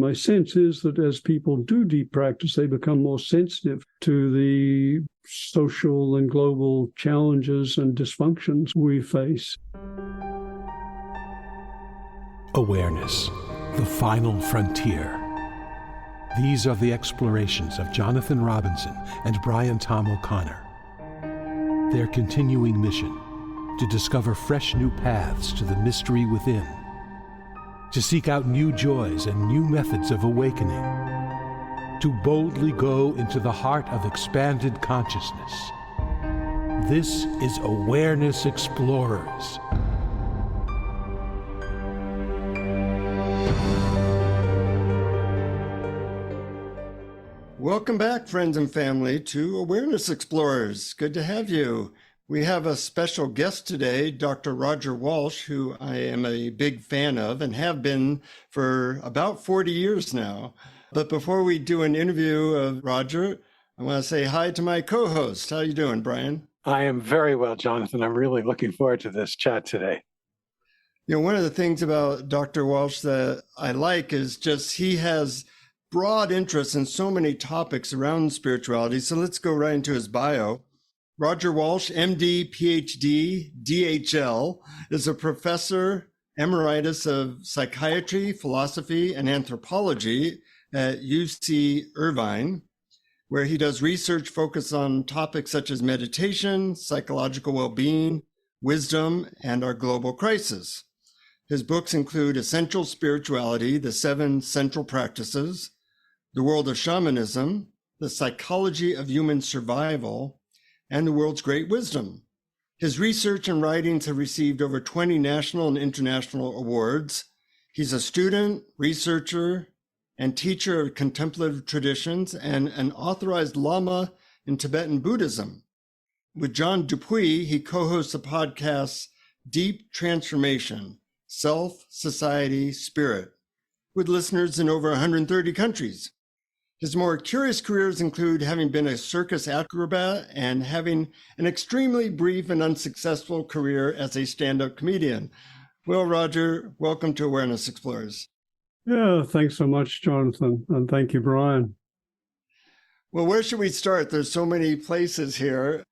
My sense is that as people do deep practice, they become more sensitive to the social and global challenges and dysfunctions we face. Awareness, the final frontier. These are the explorations of Jonathan Robinson and Brian Tom O'Connor. Their continuing mission, to discover fresh new paths to the mystery within, to seek out new joys and new methods of awakening, to boldly go into the heart of expanded consciousness. This is Awareness Explorers. Welcome back, friends and family, to Awareness Explorers. Good to have you. We have a special guest today, Dr. Roger Walsh, who I am a big fan of and have been for about 40 years now. But before we do an interview of Roger, I want to say hi to my co-host. How you doing, Brian? I am very well, Jonathan. I'm really looking forward to this chat today. You know, one of the things about Dr. Walsh that I like is just he has broad interests in so many topics around spirituality. So let's go right into his bio. Roger Walsh, MD, PhD, DHL, is a professor emeritus of psychiatry, philosophy, and anthropology at UC Irvine, where he does research focused on topics such as meditation, psychological well-being, wisdom, and our global crisis. His books include Essential Spirituality, The 7 Central Practices, The World of Shamanism, The Psychology of Human Survival, and The World's Great Wisdom. His research and writings have received over 20 national and international awards. He's a student, researcher, and teacher of contemplative traditions and an authorized Lama in Tibetan Buddhism. With John Dupuy, he co-hosts the podcasts Deep Transformation, Self, Society, Spirit, with listeners in over 130 countries. His more curious careers include having been a circus acrobat and having an extremely brief and unsuccessful career as a stand-up comedian. Well, Roger, welcome to Awareness Explorers. Yeah, thanks so much, Jonathan, and thank you, Brian. Well, where should we start? There's so many places here.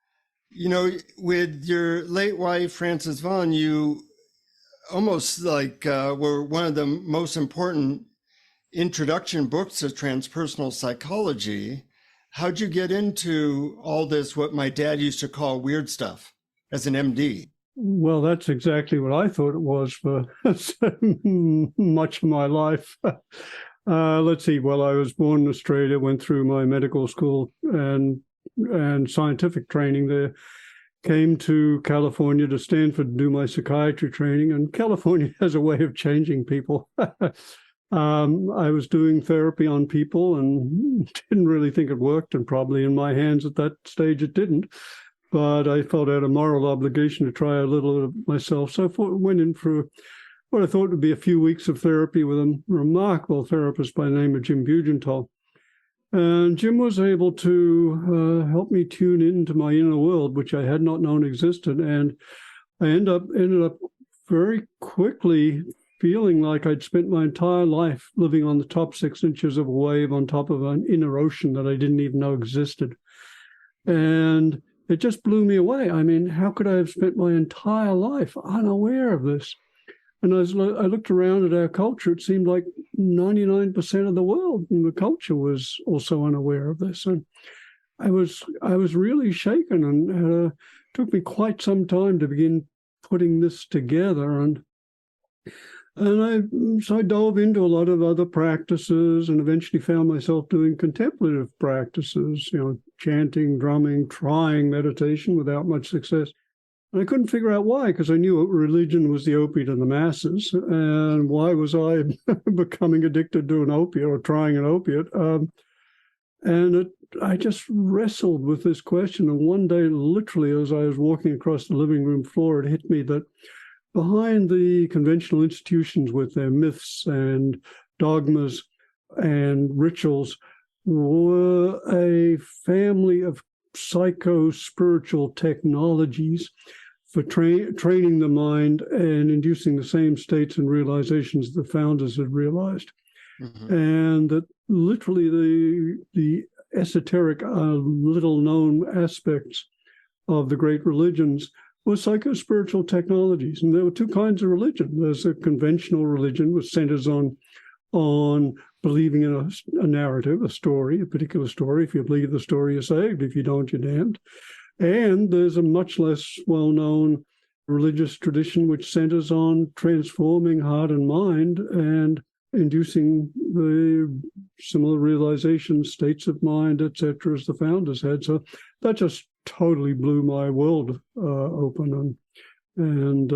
You know, with your late wife, Frances Vaughan, you almost like were one of the most important introduction books to transpersonal psychology. How'd you get into all this, what my dad used to call weird stuff, as an MD? Well, that's exactly what I thought it was for so much of my life. Let's see. Well, I was born in Australia, went through my medical school and scientific training there, came to California to Stanford to do my psychiatry training, and California has a way of changing people. I was doing therapy on people and didn't really think it worked, and probably in my hands at that stage it didn't. But I felt I had a moral obligation to try a little of myself. So I went in for what I thought would be a few weeks of therapy with a remarkable therapist by the name of Jim Bugenthal. And Jim was able to help me tune into my inner world, which I had not known existed. And I ended up very quickly feeling like I'd spent my entire life living on the top 6 inches of a wave on top of an inner ocean that I didn't even know existed. And it just blew me away. I mean, how could I have spent my entire life unaware of this? And as I looked around at our culture, it seemed like 99% of the world and the culture was also unaware of this. And I was really shaken, and it took me quite some time to begin putting this together. And I dove into a lot of other practices and eventually found myself doing contemplative practices, chanting, drumming, trying meditation without much success. And I couldn't figure out why, because I knew religion was the opiate of the masses. And why was I becoming addicted to an opiate or trying an opiate? I just wrestled with this question. And one day, literally, as I was walking across the living room floor, it hit me that behind the conventional institutions with their myths and dogmas and rituals were a family of psycho-spiritual technologies for training the mind and inducing the same states and realizations the founders had realized. and that literally the esoteric, little known aspects of the great religions were psycho-spiritual technologies. And there were two kinds of religion. There's a conventional religion, which centers on believing in a narrative, a story, a particular story. If you believe the story, you're saved. If you don't, you're damned. And there's a much less well-known religious tradition which centers on transforming heart and mind and inducing the similar realizations, states of mind, etc., as the founders had. So that just totally blew my world open, and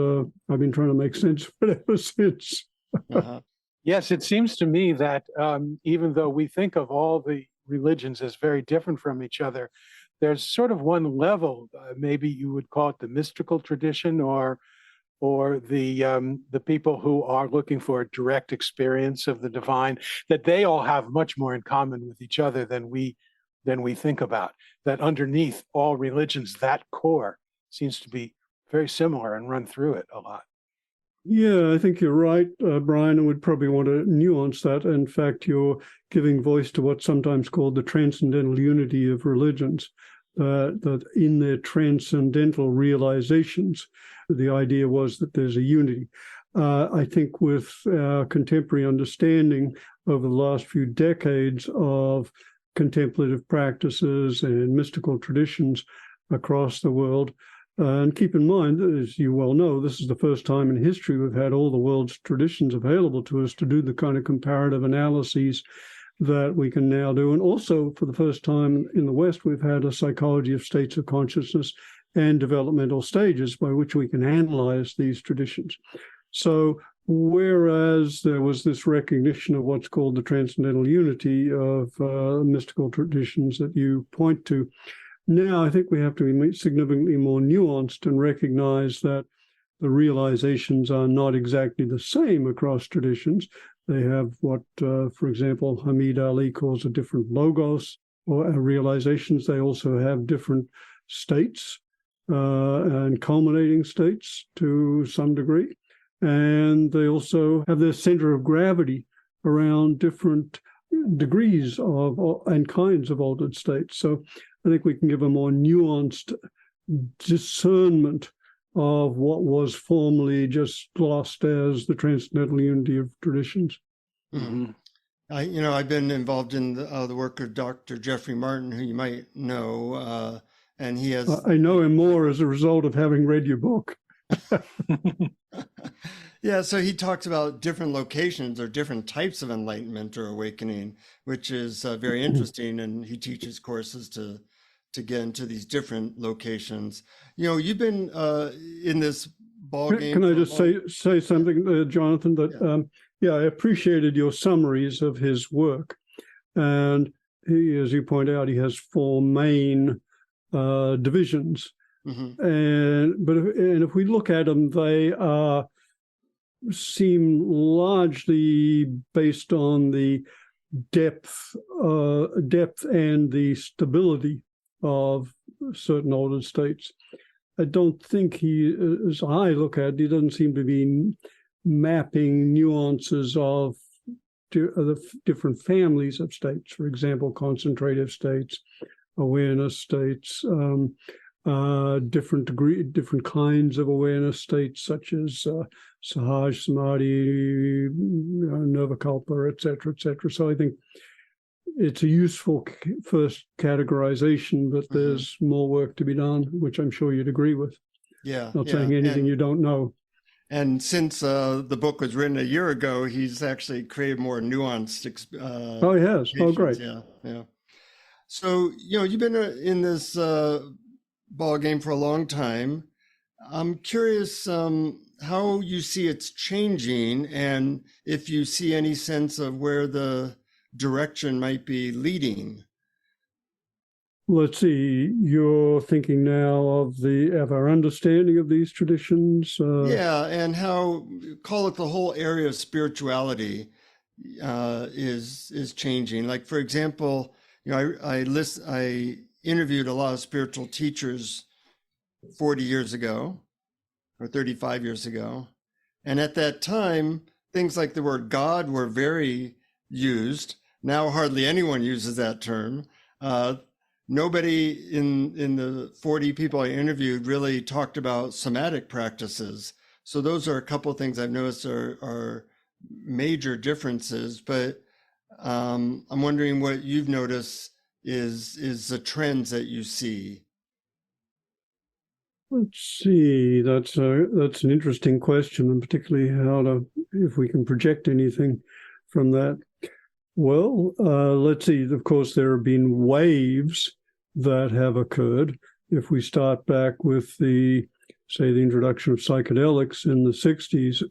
I've been trying to make sense of it ever since. Yes, it seems to me that even though we think of all the religions as very different from each other, there's sort of one level, maybe you would call it the mystical tradition, or the people who are looking for a direct experience of the divine, that they all have much more in common with each other than we think about. That underneath all religions, that core seems to be very similar and run through it a lot. Yeah, I think you're right, Brian. I would probably want to nuance that. In fact, you're giving voice to what's sometimes called the transcendental unity of religions, that in their transcendental realizations, the idea was that there's a unity. I think with our contemporary understanding over the last few decades of contemplative practices and mystical traditions across the world, and keep in mind, as you well know, this is the first time in history we've had all the world's traditions available to us to do the kind of comparative analyses that we can now do. And also, for the first time in the West, we've had a psychology of states of consciousness and developmental stages by which we can analyze these traditions. So whereas there was this recognition of what's called the transcendental unity of mystical traditions that you point to, now I think we have to be significantly more nuanced and recognize that the realizations are not exactly the same across traditions. They have what, for example, Hamid Ali calls a different logos or realizations. They also have different states and culminating states to some degree. And they also have their center of gravity around different degrees of and kinds of altered states. So I think we can give a more nuanced discernment of what was formerly just glossed as the transcendental unity of traditions. Mm-hmm. I've been involved in the work of Dr. Jeffrey Martin, who you might know, and he has. I know him more as a result of having read your book. Yeah, so he talks about different locations or different types of enlightenment or awakening, which is very interesting, and he teaches courses to get into these different locations. You've been in this ball game. Can I just say something, Jonathan? That I appreciated your summaries of his work, and he, as you point out, he has four main divisions. Mm-hmm. And if we look at them, they seem largely based on the depth and the stability of certain altered states. I don't think he, as I look at it, he doesn't seem to be mapping nuances of the different families of states. For example, concentrative states, awareness states, different kinds of awareness states, such as Sahaj, Samadhi, Nirvikalpa, etc., etc. So I think it's a useful first categorization, but there's more work to be done, which I'm sure you'd agree with. Not saying anything you don't know. And since the book was written a year ago, he's actually created more nuanced. Oh, he has. Oh, great. Yeah. So, you've been in this ball game for a long time. I'm curious how you see it's changing, and if you see any sense of where the direction might be leading. Let's see, you're thinking now of our understanding of these traditions? And how, call it the whole area of spirituality is changing. Like, for example, I interviewed a lot of spiritual teachers 40 years ago or 35 years ago. And at that time, things like the word God were very used. Now hardly anyone uses that term. Nobody in the 40 people I interviewed really talked about somatic practices. So those are a couple of things I've noticed are major differences. But I'm wondering what you've noticed is the trends that you see. Let's see. That's an interesting question, and particularly if we can project anything from that. Well, let's see. Of course, there have been waves that have occurred. If we start back with the introduction of psychedelics in the 60s,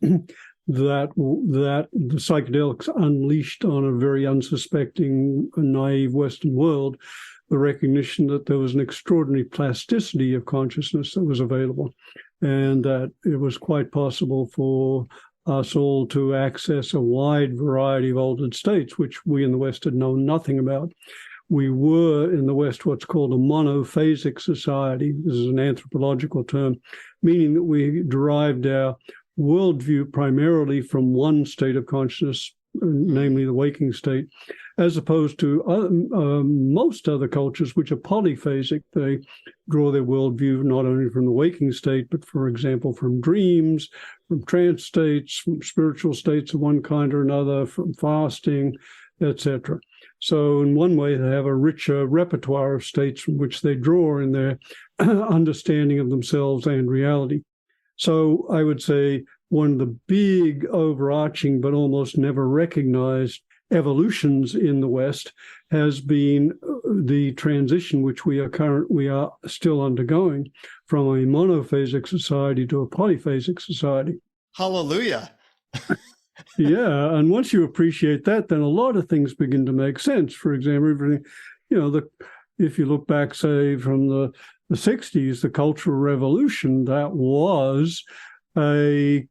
that the psychedelics unleashed on a very unsuspecting, naive Western world the recognition that there was an extraordinary plasticity of consciousness that was available, and that it was quite possible for us all to access a wide variety of altered states, which we in the West had known nothing about. We were in the West what's called a monophasic society. This is an anthropological term, meaning that we derived our worldview primarily from one state of consciousness, namely the waking state, as opposed to most other cultures which are polyphasic. They draw their worldview not only from the waking state, but, for example, from dreams, from trance states, from spiritual states of one kind or another, from fasting, etc. So in one way, they have a richer repertoire of states from which they draw in their understanding of themselves and reality. So I would say one of the big overarching but almost never recognized evolutions in the West has been the transition which we are still undergoing from a monophasic society to a polyphasic society. Hallelujah. Yeah, and once you appreciate that, then a lot of things begin to make sense. For example, everything, if you look back, say, from the 60s, the Cultural Revolution, that was a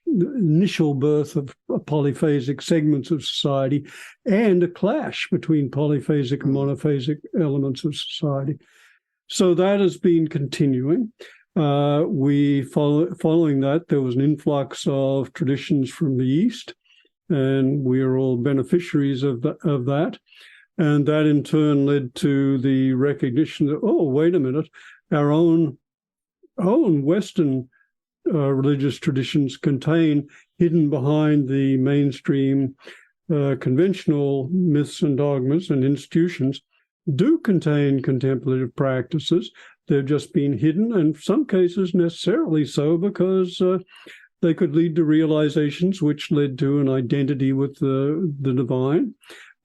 initial birth of polyphasic segments of society and a clash between polyphasic and monophasic elements of society. So that has been continuing. Following that, there was an influx of traditions from the East, and we are all beneficiaries of that. And that in turn led to the recognition that, oh, wait a minute, our own Western religious traditions contain, hidden behind the mainstream conventional myths and dogmas and institutions, do contain contemplative practices. They've just been hidden, and in some cases necessarily so, because they could lead to realizations which led to an identity with the divine.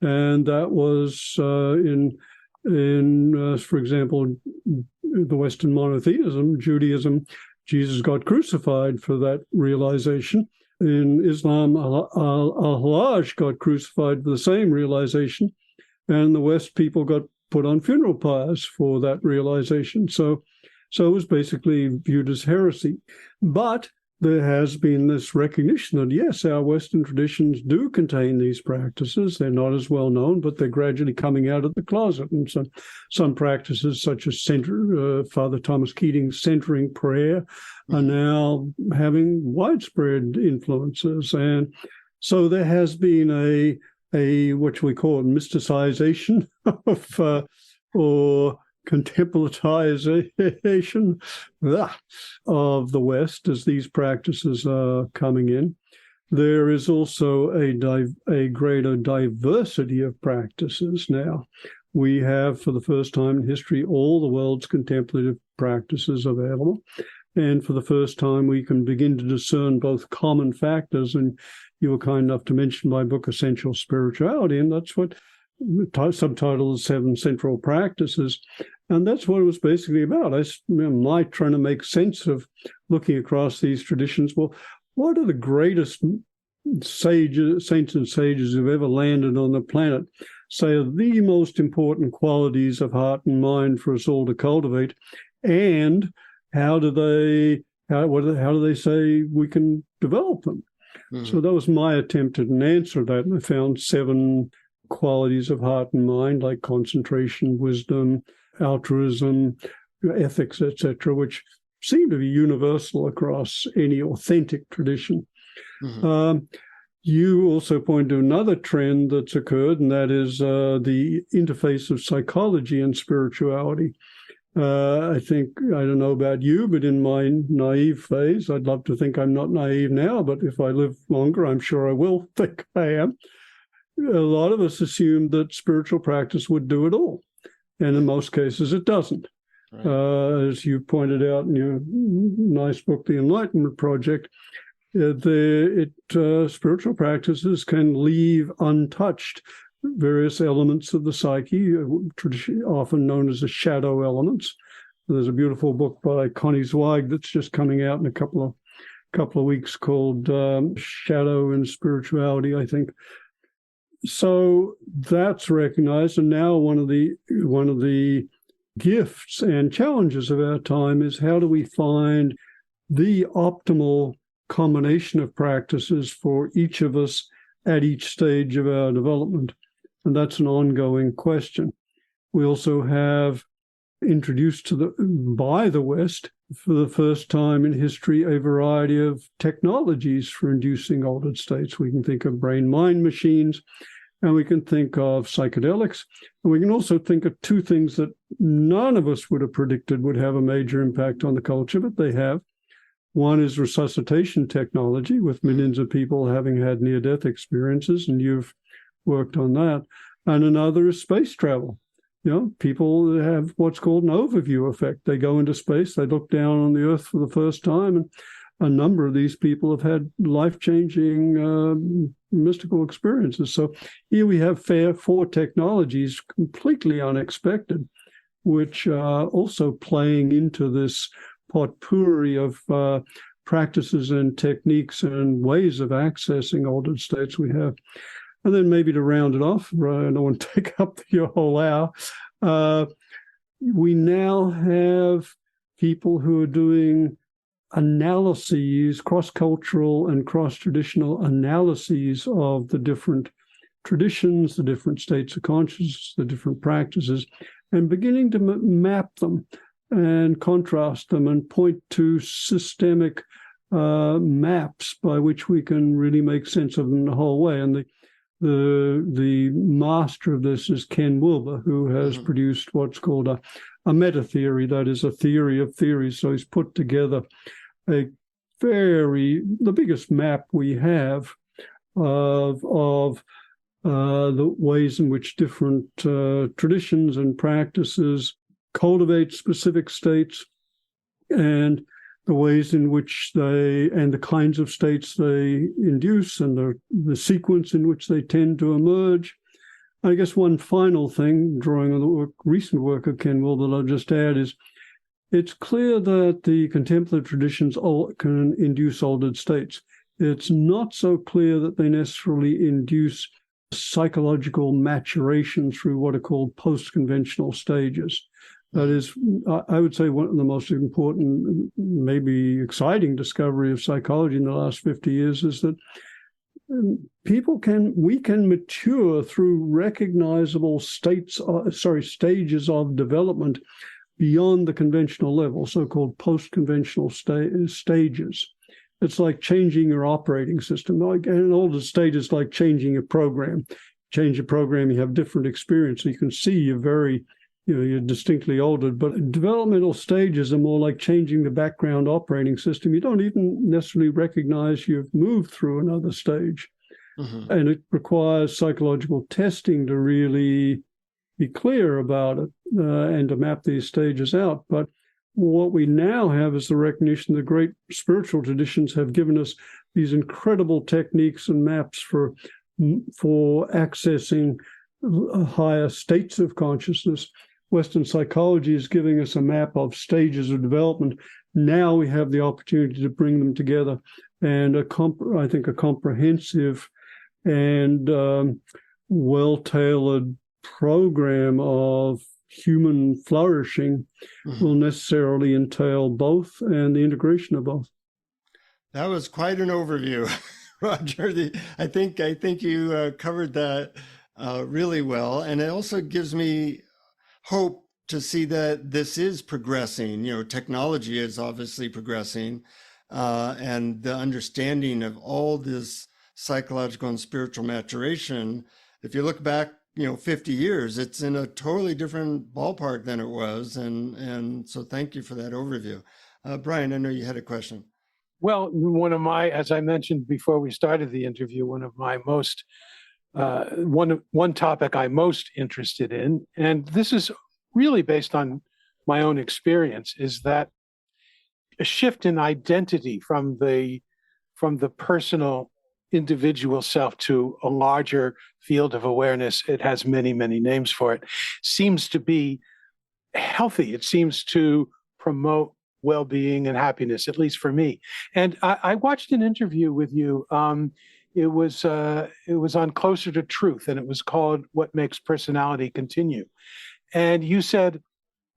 And that was for example, the Western monotheism, Judaism, Jesus got crucified for that realization. In Islam, Al-Hallaj got crucified for the same realization, and the West people got put on funeral pyres for that realization. So it was basically viewed as heresy. But there has been this recognition that, yes, our Western traditions do contain these practices. They're not as well known, but they're gradually coming out of the closet. And so some practices, such as Father Thomas Keating's centering prayer, are now having widespread influences. And so there has been a what we call mysticization or contemplativization of the West as these practices are coming in. There is also a greater diversity of practices now. We have, for the first time in history, all the world's contemplative practices available. And for the first time, we can begin to discern both common factors. And you were kind enough to mention my book, Essential Spirituality, and that's what the subtitle is 7 Central Practices. And that's what it was basically about. My trying to make sense of looking across these traditions. Well, what are the greatest saints and sages who've ever landed on the planet say are the most important qualities of heart and mind for us all to cultivate? And how do they say we can develop them? Mm-hmm. So that was my attempt at an answer to that. And I found 7 qualities of heart and mind, like concentration, wisdom, altruism, ethics, etc., which seem to be universal across any authentic tradition. Mm-hmm. You also point to another trend that's occurred, and that is the interface of psychology and spirituality. I think, I don't know about you, but in my naive phase, I'd love to think I'm not naive now, but if I live longer, I'm sure I will think I am. A lot of us assumed that spiritual practice would do it all. And in most cases, it doesn't. Right. As you pointed out in your nice book, The Enlightenment Project, spiritual practices can leave untouched various elements of the psyche, often known as the shadow elements. There's a beautiful book by Connie Zweig that's just coming out in a couple of weeks called Shadow and Spirituality, I think. So that's recognized, and now one of the gifts and challenges of our time is how do we find the optimal combination of practices for each of us at each stage of our development. And that's an ongoing question. We also have introduced by the West, for the first time in history, a variety of technologies for inducing altered states. We can think of brain-mind machines, and we can think of psychedelics. And we can also think of two things that none of us would have predicted would have a major impact on the culture, but they have. One is resuscitation technology, with millions of people having had near-death experiences, and you've worked on that. And another is space travel. People have what's called an overview effect. They go into space, they look down on the Earth for the first time, and a number of these people have had life-changing mystical experiences. So here we have four technologies completely unexpected, which are also playing into this potpourri of practices and techniques and ways of accessing altered states we have. And then maybe to round it off, I don't want to take up your whole hour, we now have people who are doing analyses, cross-cultural and cross-traditional analyses of the different traditions, the different states of consciousness, the different practices, and beginning to map them and contrast them and point to systemic maps by which we can really make sense of them the whole way. And the master of this is Ken Wilber, who has produced what's called a meta theory, that is a theory of theories. So he's put together the biggest map we have of the ways in which different traditions and practices cultivate specific states, and the ways in which and the kinds of states they induce, and the sequence in which they tend to emerge. I guess one final thing, drawing on the recent work of Ken Wilber, that I'll just add is, it's clear that the contemplative traditions can induce altered states. It's not so clear that they necessarily induce psychological maturation through what are called post-conventional stages. That is, I would say, one of the most important, maybe exciting discovery of psychology in the last 50 years is that we can mature through recognizable stages of development beyond the conventional level, so-called post-conventional stages. It's like changing your operating system. And all the stages like changing a program. Change a program, you have different experience. So you can see you're distinctly altered. But developmental stages are more like changing the background operating system. You don't even necessarily recognize you've moved through another stage. Mm-hmm. And it requires psychological testing to really be clear about it and to map these stages out. But what we now have is the recognition that great spiritual traditions have given us these incredible techniques and maps for accessing higher states of consciousness. Western psychology is giving us a map of stages of development. Now we have the opportunity to bring them together, and I think a comprehensive and well-tailored program of human flourishing will necessarily entail both, and the integration of both. That was quite an overview, Roger. I think you covered that really well, and it also gives me hope to see that this is progressing. Technology is obviously progressing, and the understanding of all this psychological and spiritual maturation, if you look back, 50 years, it's in a totally different ballpark than it was. And so thank you for that overview. Brian, I know you had a question. Well, as I mentioned before we started the interview, one of my most, one topic I'm most interested in, and this is really based on my own experience, is that a shift in identity from the personal individual self to a larger field of awareness, it has many, many names for it, seems to be healthy. It seems to promote well-being and happiness, at least for me. And I watched an interview with you. It was on Closer to Truth, and it was called What Makes Personality Continue. And you said,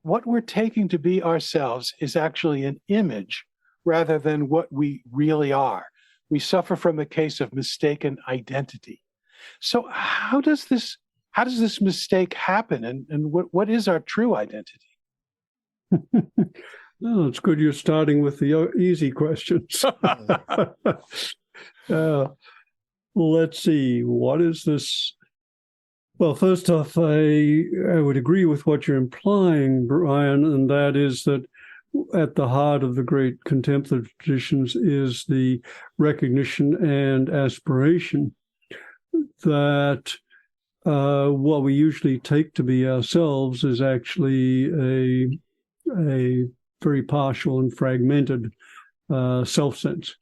what we're taking to be ourselves is actually an image rather than what we really are. We suffer from a case of mistaken identity. So how does this mistake happen, and what is our true identity? Oh, it's good you're starting with the easy questions. Let's see, what is this? Well, first off, I would agree with what you're implying, Brian, and that is that at the heart of the great contemplative traditions is the recognition and aspiration that what we usually take to be ourselves is actually a very partial and fragmented self-sense,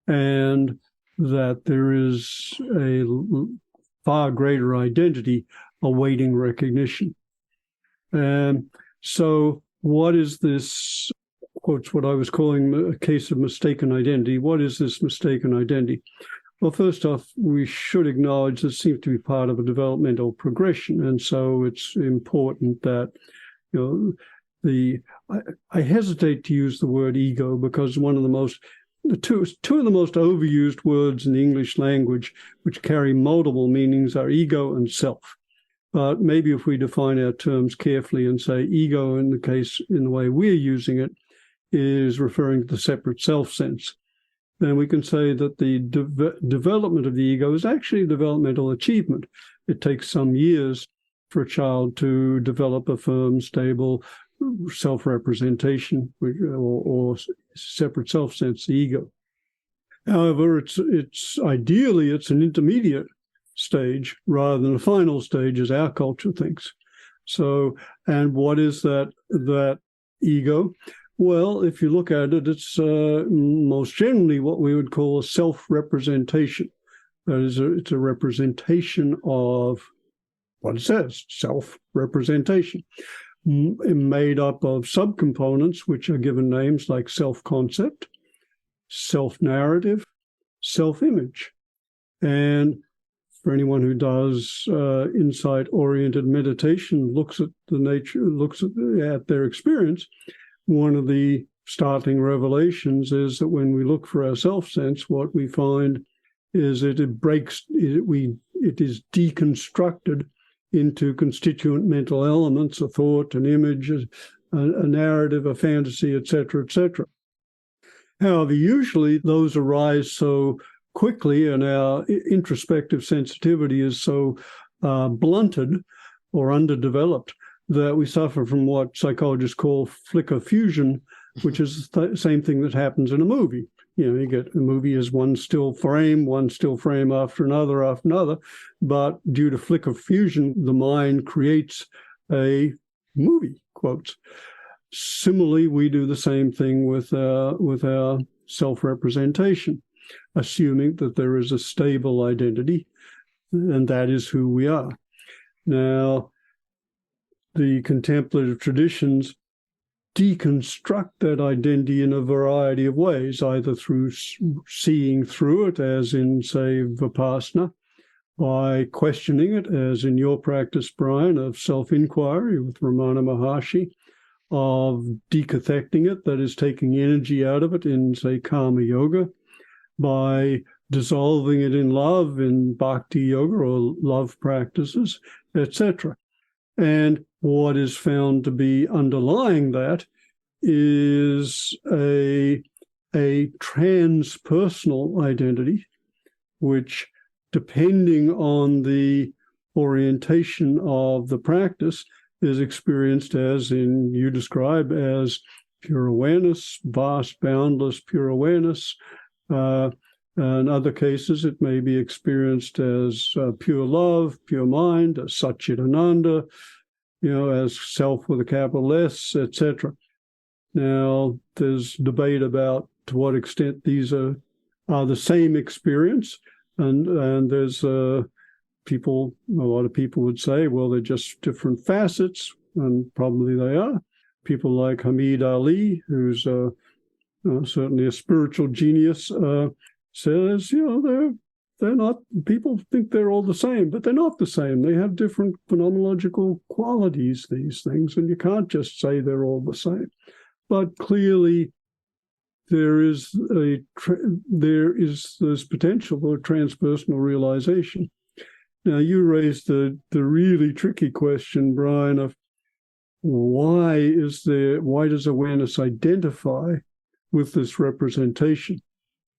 and that there is a far greater identity awaiting recognition. And so what is this, quotes, what I was calling a case of mistaken identity? What is this mistaken identity? Well, first off, we should acknowledge this seems to be part of a developmental progression. And so it's important that, I hesitate to use the word ego because two of the most overused words in the English language, which carry multiple meanings, are ego and self. But maybe if we define our terms carefully and say ego in the way we're using it is referring to the separate self sense, then we can say that the development of the ego is actually a developmental achievement. It takes some years for a child to develop a firm, stable self-representation or separate self-sense, the ego. However, it's ideally an intermediate stage rather than a final stage, as our culture thinks. So, and what is that ego? Well, if you look at it, it's most generally what we would call a self-representation. That is, it's a representation of what it says, self-representation, made up of subcomponents, which are given names like self-concept, self-narrative, self-image. And for anyone who does insight-oriented meditation, looks at their experience, one of the startling revelations is that when we look for our self-sense, what we find is that it is deconstructed into constituent mental elements, a thought, an image, a narrative, a fantasy, etc., etc. However, usually those arise so quickly and our introspective sensitivity is so blunted or underdeveloped that we suffer from what psychologists call flicker fusion, which is the same thing that happens in a movie. You get a movie as one still frame after another, but due to flicker fusion, the mind creates a movie, quotes. Similarly, we do the same thing with our self-representation, assuming that there is a stable identity, and that is who we are. Now, the contemplative traditions deconstruct that identity in a variety of ways, either through seeing through it, as in, say, Vipassana, by questioning it, as in your practice, Brian, of self-inquiry with Ramana Maharshi, of decathecting it, that is, taking energy out of it in, say, Karma Yoga, by dissolving it in love in Bhakti Yoga or love practices, etc. And what is found to be underlying that is a transpersonal identity which, depending on the orientation of the practice, is experienced as, in you describe, as pure awareness, vast, boundless, pure awareness. In other cases, it may be experienced as pure love, pure mind, as Satchitananda, as self with a capital S, etc. Now, there's debate about to what extent these are the same experience, and there's a lot of people would say, well, they're just different facets, and probably they are. People like Hamid Ali, who's certainly a spiritual genius, says, they're not, people think they're all the same, but they're not the same. They have different phenomenological qualities, these things, and you can't just say they're all the same. But clearly, there is this potential for transpersonal realization. Now, you raised the really tricky question, Brian, of why does awareness identify with this representation?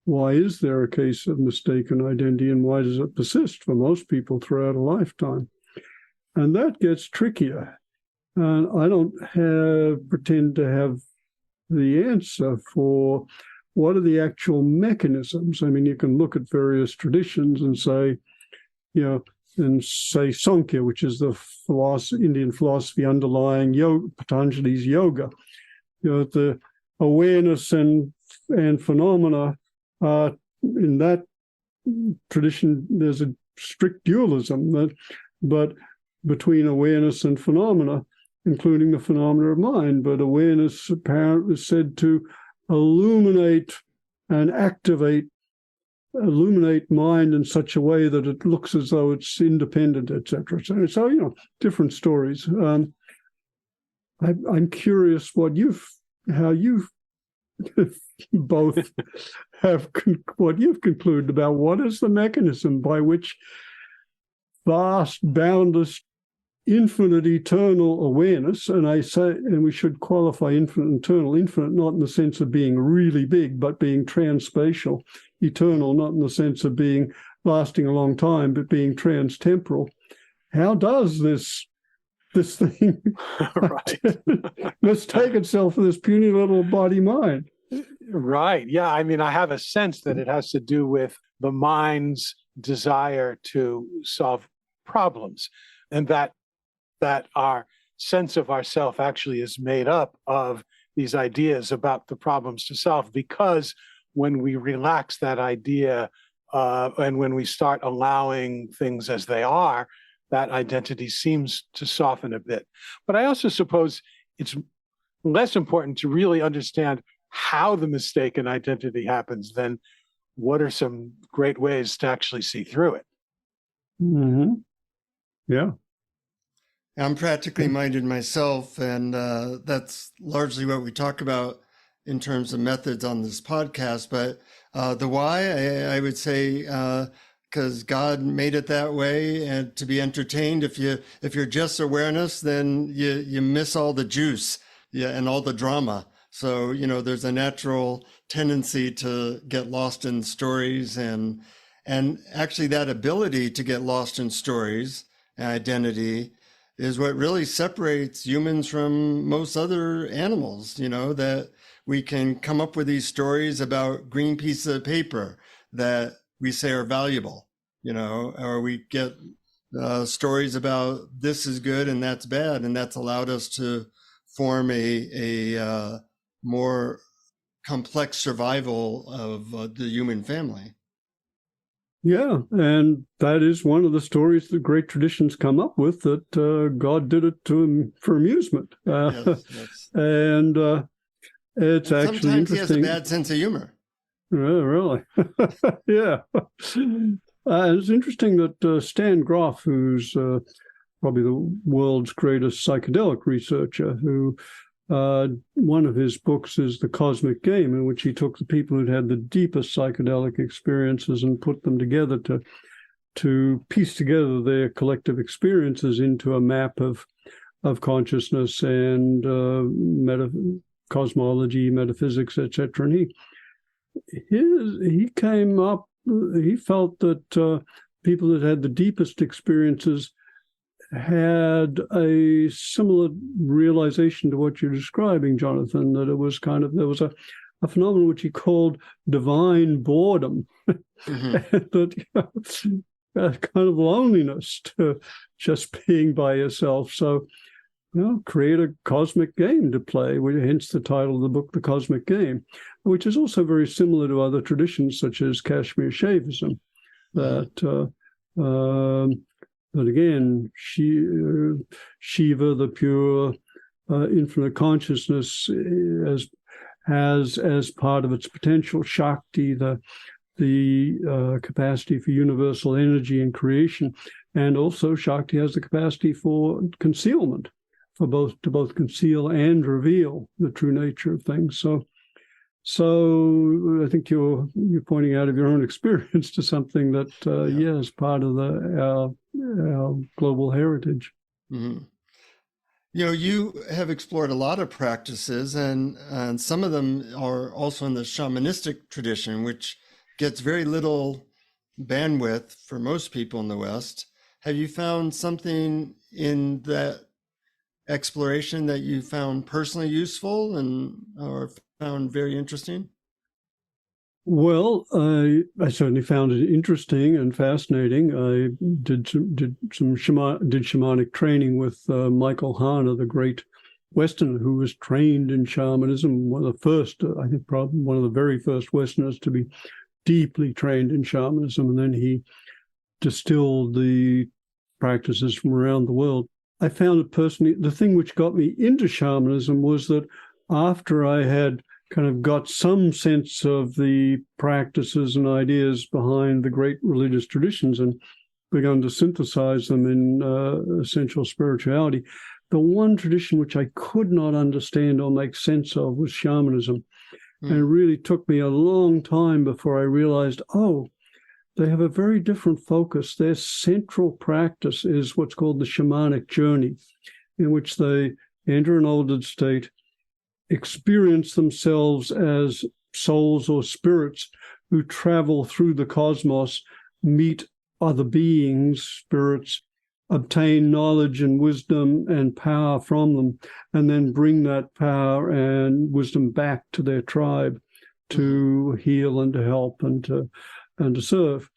Why is there a case of mistaken identity, and why does it persist for most people throughout a lifetime? And that gets trickier. And I don't pretend to have the answer for what are the actual mechanisms. I mean, you can look at various traditions and say, Sankhya, which is the Indian philosophy underlying Patanjali's yoga, the awareness and phenomena. In that tradition, there's a strict dualism, but between awareness and phenomena, including the phenomena of mind. But awareness apparently is said to illuminate mind in such a way that it looks as though it's independent, etc. So different stories. I'm curious how you've both have what you've concluded about what is the mechanism by which vast, boundless, infinite, eternal awareness, and we should qualify infinite, not in the sense of being really big, but being transspatial, eternal, not in the sense of being lasting a long time, but being transtemporal. How does this thing mistake itself for this puny little body mind? Right. Yeah. I mean, I have a sense that it has to do with the mind's desire to solve problems, and that our sense of ourself actually is made up of these ideas about the problems to solve, because when we relax that idea and when we start allowing things as they are, that identity seems to soften a bit. But I also suppose it's less important to really understand how the mistaken identity happens than what are some great ways to actually see through it. Mm-hmm. Yeah. I'm practically minded myself, and that's largely what we talk about in terms of methods on this podcast. But the why, I would say, because God made it that way, and to be entertained. If you're just awareness, then you miss all the juice, and all the drama. So there's a natural tendency to get lost in stories, and actually that ability to get lost in stories and identity is what really separates humans from most other animals, that we can come up with these stories about green pieces of paper that we say are valuable, or we get stories about this is good and that's bad. And that's allowed us to form a more complex survival of the human family. Yeah, and that is one of the stories that great traditions come up with, that God did it for amusement. Yes. And it's actually sometimes interesting. He has a bad sense of humor. Really? Yeah. It's interesting that Stan Groff, who's probably the world's greatest psychedelic researcher, who one of his books is The Cosmic Game, in which he took the people who'd had the deepest psychedelic experiences and put them together to piece together their collective experiences into a map of consciousness and cosmology, metaphysics, etc. And he came up he felt that people that had the deepest experiences had a similar realization to what you're describing, Jonathan, that it was there was a phenomenon which he called divine boredom, that kind of loneliness to just being by yourself. So, create a cosmic game to play, hence the title of the book, The Cosmic Game, which is also very similar to other traditions such as Kashmir Shaivism, that again, Shiva, the pure infinite consciousness, has as part of its potential Shakti, the capacity for universal energy and creation, and also Shakti has the capacity for concealment, to both conceal and reveal the true nature of things. So I think you're pointing out of your own experience to something that is part of our global heritage. Mm-hmm. You have explored a lot of practices, and some of them are also in the shamanistic tradition, which gets very little bandwidth for most people in the West. Have you found something in that exploration that you found personally useful or found very interesting? Well, I certainly found it interesting and fascinating. I did shamanic training with Michael Harner, the great Westerner who was trained in shamanism. One of the first, I think, probably one of the very first Westerners to be deeply trained in shamanism, and then he distilled the practices from around the world. I found it personally, the thing which got me into shamanism was that after I had kind of got some sense of the practices and ideas behind the great religious traditions and begun to synthesize them in essential spirituality, the one tradition which I could not understand or make sense of was shamanism. And it really took me a long time before I realized, they have a very different focus. Their central practice is what's called the shamanic journey, in which they enter an altered state, experience themselves as souls or spirits who travel through the cosmos, meet other beings, spirits, obtain knowledge and wisdom and power from them, and then bring that power and wisdom back to their tribe to heal and to help and to serve.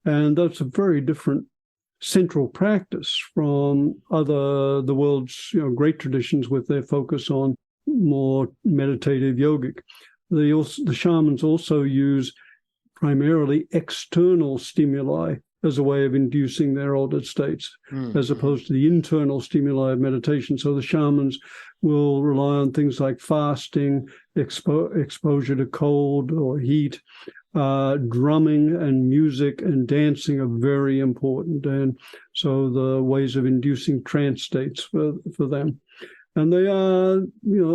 And that's a very different central practice from the world's great traditions with their focus on more meditative yogic. The shamans also use primarily external stimuli as a way of inducing their altered states, as opposed to the internal stimuli of meditation. So the shamans will rely on things like fasting, exposure to cold or heat, drumming and music and dancing are very important. And so the ways of inducing trance states for them. And they are,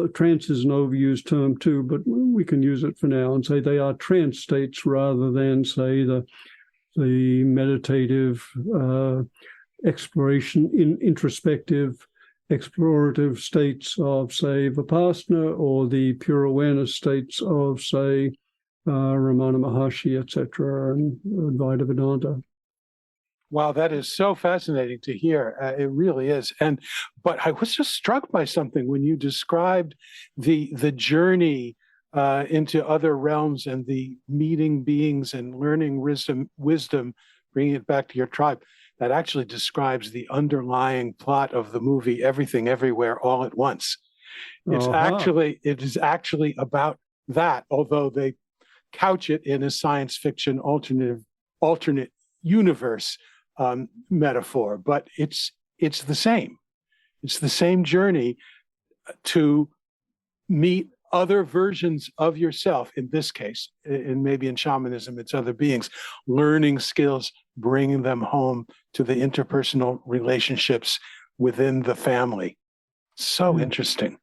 trance is an overused term too, but we can use it for now and say they are trance states rather than, say, the meditative exploration in introspective, explorative states of, say, Vipassana, or the pure awareness states of, say, Ramana Maharshi, etc., and Advaita Vedanta. Wow, that is so fascinating to hear. It really is. But I was just struck by something when you described the journey into other realms and the meeting beings and learning wisdom, bringing it back to your tribe. That actually describes the underlying plot of the movie Everything Everywhere All at Once. It is actually about that, although they couch it in a science fiction alternate universe metaphor, but it's the same. It's the same journey to meet other versions of yourself. In this case, and maybe in shamanism, it's other beings, learning skills, bringing them home to the interpersonal relationships within the family. So interesting.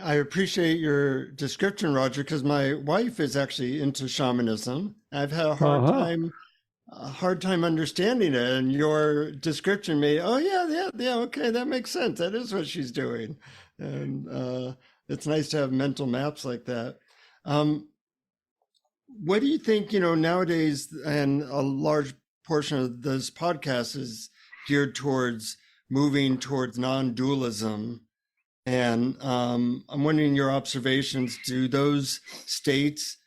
I appreciate your description, Roger, because my wife is actually into shamanism. I've had a hard time understanding it, and your description made, okay, that makes sense. That is what she's doing. And it's nice to have mental maps like that. what do you think, nowadays, and a large portion of this podcast is geared towards moving towards non-dualism. And I'm wondering your observations. Do those states,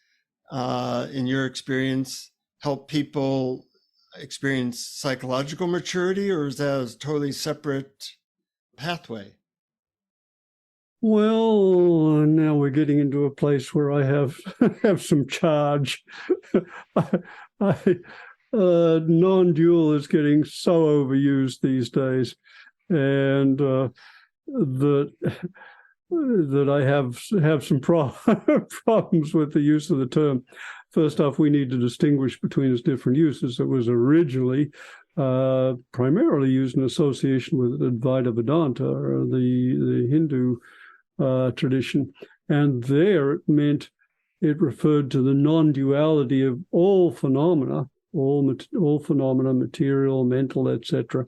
in your experience, help people experience psychological maturity, or is that a totally separate pathway? Well, now we're getting into a place where I have some charge. Non-dual is getting so overused these days, and that I have some problems with the use of the term. First off, we need to distinguish between its different uses. It was originally primarily used in association with Advaita Vedanta, or the Hindu tradition, and there it referred to the non-duality of all phenomena, material, mental, etc.,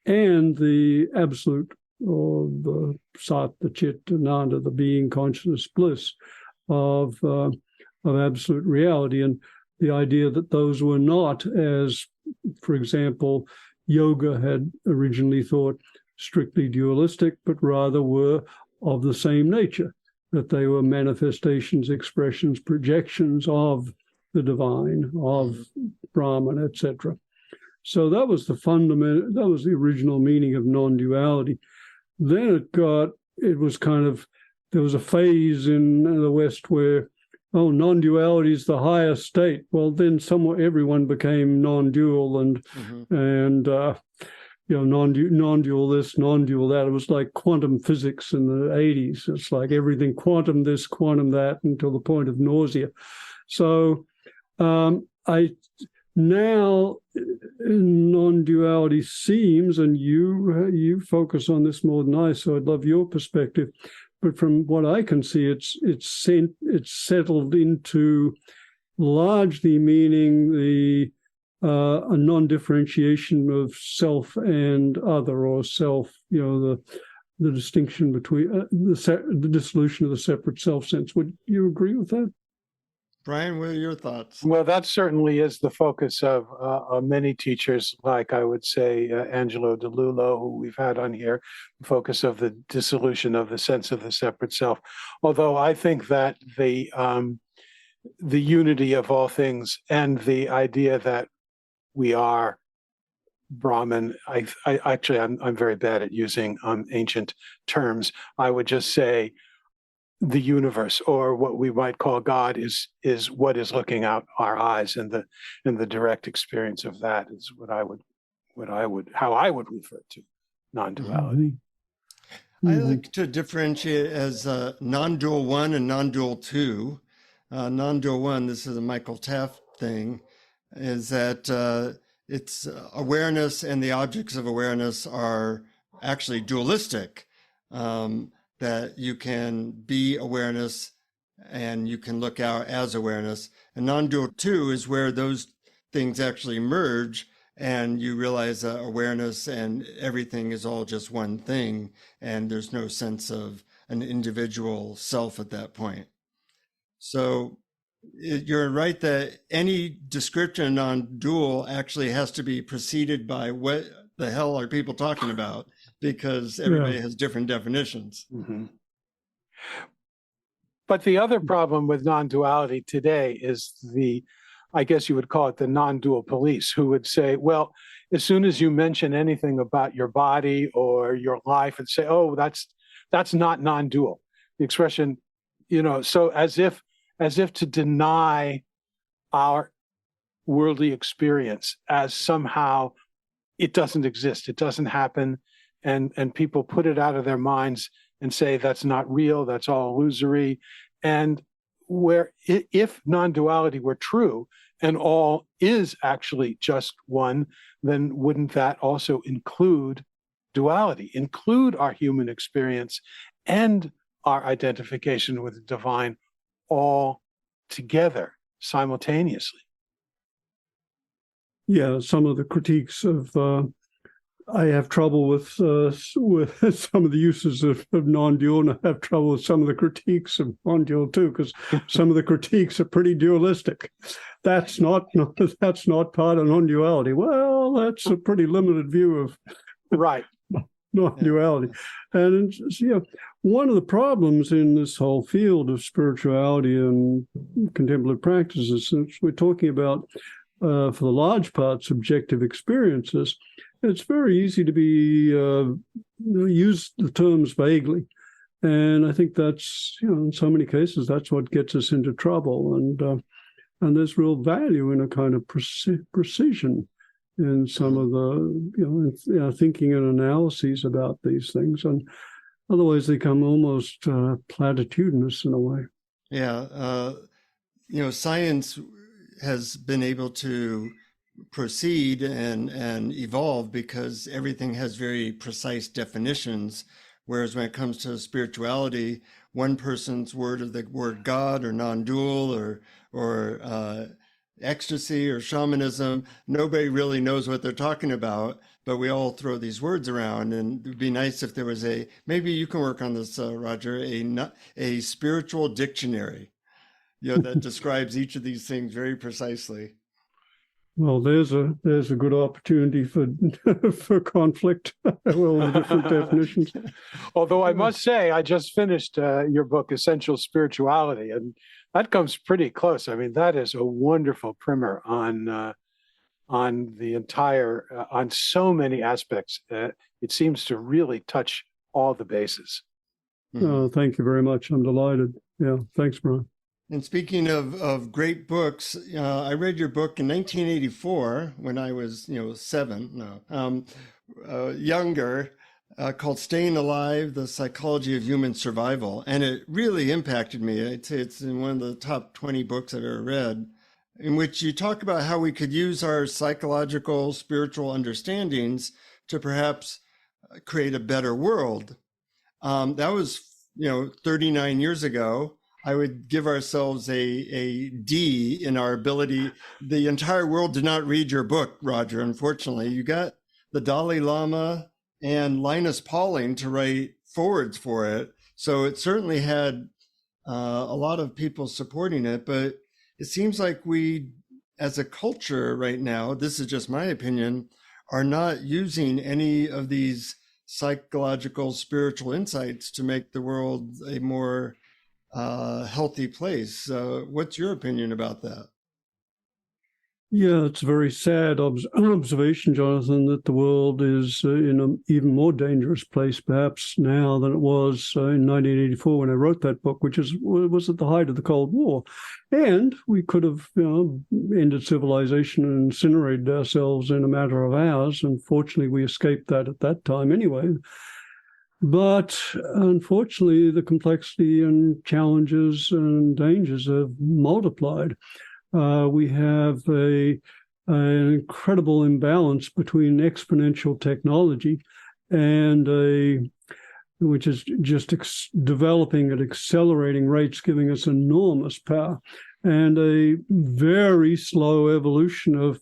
and the absolute, or the sat, the chit, ananda, the being, consciousness, bliss of absolute reality, and the idea that those were not, as, for example, yoga had originally thought, strictly dualistic, but rather were of the same nature, that they were manifestations, expressions, projections of the divine, of Brahman, etc. So that was the original meaning of non-duality. Then there was a phase in the West where, non-duality is the highest state. Well, then somewhat everyone became non-dual, and non-dual this, non-dual that. It was like quantum physics in the 80s. It's like everything quantum this, quantum that, until the point of nausea. So now non-duality seems, and you focus on this more than I, so I'd love your perspective. But from what I can see, it's settled into largely meaning a non-differentiation of self and other, or self, the distinction between the dissolution of the separate self sense. Would you agree with that? Brian, what are your thoughts? Well, that certainly is the focus of many teachers, like I would say Angelo DeLullo, who we've had on here, the focus of the dissolution of the sense of the separate self. Although I think that the unity of all things and the idea that we are Brahman, I'm very bad at using ancient terms. I would just say the universe, or what we might call God, is what is looking out our eyes, and the direct experience of that is how I would refer to non-duality. I like to differentiate as non-dual 1 and non-dual 2. Non-dual 1, this is a Michael Taft thing, is that it's awareness and the objects of awareness are actually dualistic. That you can be awareness and you can look out as awareness. And non-dual 2 is where those things actually merge, and you realize that awareness and everything is all just one thing, and there's no sense of an individual self at that point. So you're right that any description of non-dual actually has to be preceded by what the hell are people talking about, because everybody has different definitions. Mm-hmm. But the other problem with non-duality today is I guess you would call it the non-dual police, who would say, well, as soon as you mention anything about your body or your life, and say, oh, that's not non-dual. The expression, so as if to deny our worldly experience as somehow it doesn't exist, it doesn't happen, and people put it out of their minds and say that's not real, that's all illusory. And where if non-duality were true and all is actually just one, then wouldn't that also include duality, include our human experience and our identification with the divine all together simultaneously? Yeah, some of the critiques of I have trouble with some of the uses of non-dual, and I have trouble with some of the critiques of non-dual too, because some of the critiques are pretty dualistic. That's not part of non-duality. Well, that's a pretty limited view of right non-duality. And one of the problems in this whole field of spirituality and contemplative practices, since we're talking about, for the large part, subjective experiences, it's very easy to use the terms vaguely. And I think that's, in so many cases, that's what gets us into trouble. And there's real value in a kind of precision in some of the, thinking and analyses about these things. And otherwise they come almost platitudinous in a way. Yeah. Science has been able to proceed and evolve because everything has very precise definitions. Whereas when it comes to spirituality, one person's word of the word God or non-dual or ecstasy or shamanism, nobody really knows what they're talking about, but we all throw these words around. And it'd be nice if there was maybe you can work on this, Roger, a spiritual dictionary, that describes each of these things very precisely. Well, there's a good opportunity for conflict. Well, the different definitions. Although I must say, I just finished your book, Essential Spirituality, and that comes pretty close. I mean, that is a wonderful primer on the entire, on so many aspects. It seems to really touch all the bases. Thank you very much. I'm delighted. Yeah, thanks, Brian. And speaking of great books, I read your book in 1984 when I was, younger, called Staying Alive, The Psychology of Human Survival. And it really impacted me. I'd say it's in one of the top 20 books I've ever read, in which you talk about how we could use our psychological, spiritual understandings to perhaps create a better world. That was, 39 years ago. I would give ourselves a D in our ability. The entire world did not read your book, Roger, unfortunately. You got the Dalai Lama and Linus Pauling to write forwards for it. So it certainly had a lot of people supporting it, but it seems like we, as a culture right now, this is just my opinion, are not using any of these psychological, spiritual insights to make the world a more healthy place. What's your opinion about that? Yeah, it's a very sad observation, Jonathan, that the world is in an even more dangerous place perhaps now than it was in 1984 when I wrote that book, which was at the height of the Cold War. And we could have ended civilization and incinerated ourselves in a matter of hours. And fortunately, we escaped that at that time anyway. But unfortunately, the complexity and challenges and dangers have multiplied. We have an incredible imbalance between exponential technology and which is just developing at accelerating rates, giving us enormous power, and a very slow evolution of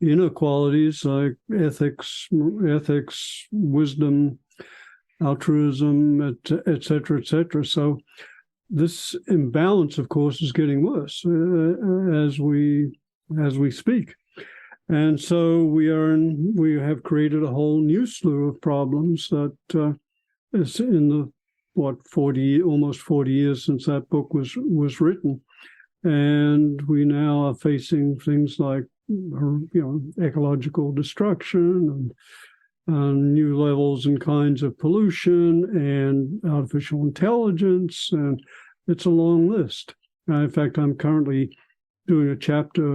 inequalities like ethics, wisdom, altruism, et cetera, et cetera. So this imbalance, of course, is getting worse as we speak. And so we have created a whole new slew of problems that is in the, almost 40 years since that book was written. And we now are facing things like, ecological destruction and new levels and kinds of pollution and artificial intelligence, and it's a long list. In fact, I'm currently doing a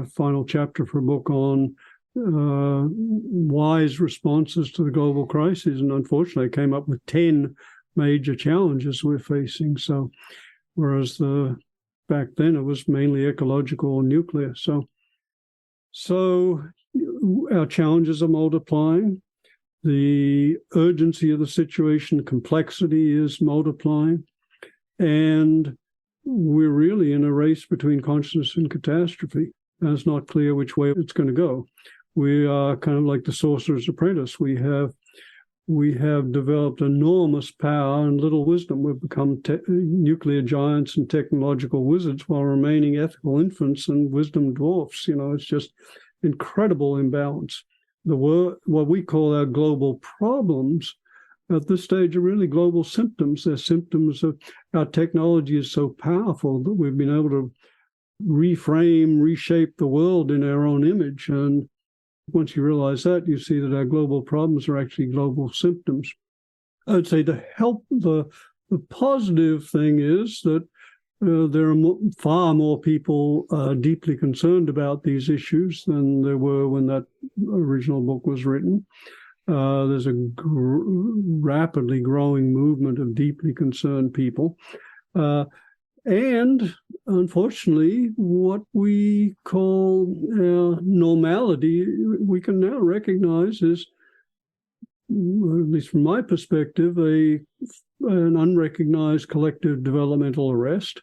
final chapter for a book on wise responses to the global crises, and unfortunately, I came up with 10 major challenges we're facing. So, whereas back then it was mainly ecological and nuclear. So our challenges are multiplying. The urgency of the situation, the complexity is multiplying, and we're really in a race between consciousness and catastrophe. And it's not clear which way it's going to go. We are kind of like the sorcerer's apprentice. We have developed enormous power and little wisdom. We've become nuclear giants and technological wizards while remaining ethical infants and wisdom dwarfs. It's just incredible imbalance. What we call our global problems at this stage are really global symptoms. They're symptoms of our technology is so powerful that we've been able to reshape the world in our own image. And once you realize that, you see that our global problems are actually global symptoms. I'd say the positive thing is that there are far more people deeply concerned about these issues than there were when that original book was written. There's a rapidly growing movement of deeply concerned people. And unfortunately, what we call normality, we can now recognize is, at least from my perspective, an unrecognized collective developmental arrest,